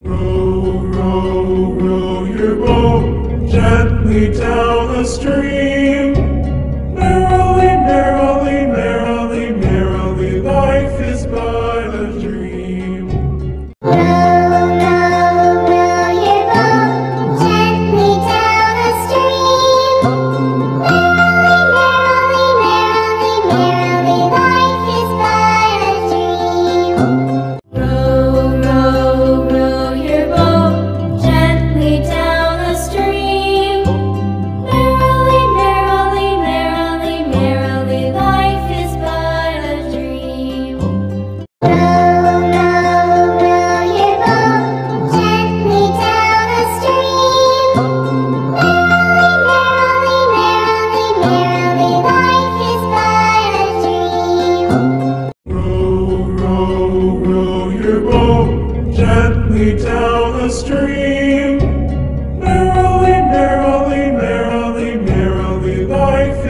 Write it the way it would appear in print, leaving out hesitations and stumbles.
Row, row, row your boat gently down the stream. Merrily, merrily, merrily, merrily, life is but a dream. Row, row, row your boat gently down the stream. Merrily, merrily, merrily, merrily, life is but a dream. Row, row, row your boat gently down the stream. Merrily, merrily, merrily, merrily, life is but a dream. Row, row, row your boat gently down the stream. Merrily, merrily, merrily, merrily, life is but a dream. Row, row, row your boat gently down the stream. Merrily, merrily, merrily, merrily, life